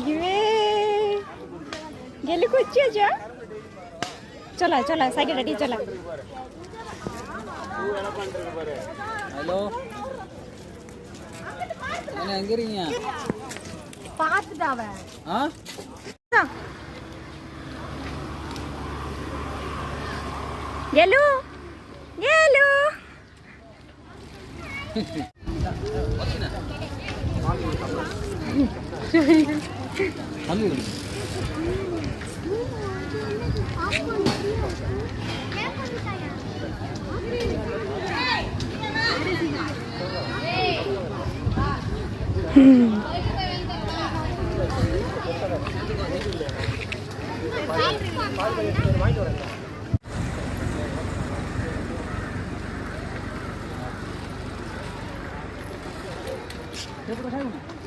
ये गेली कुठची जा चला चला सायकल रेडी चला ஹலோ என்ன எங்க இருக்கீங்க பாத்துடாவ ஆ गेलू गेलू Saya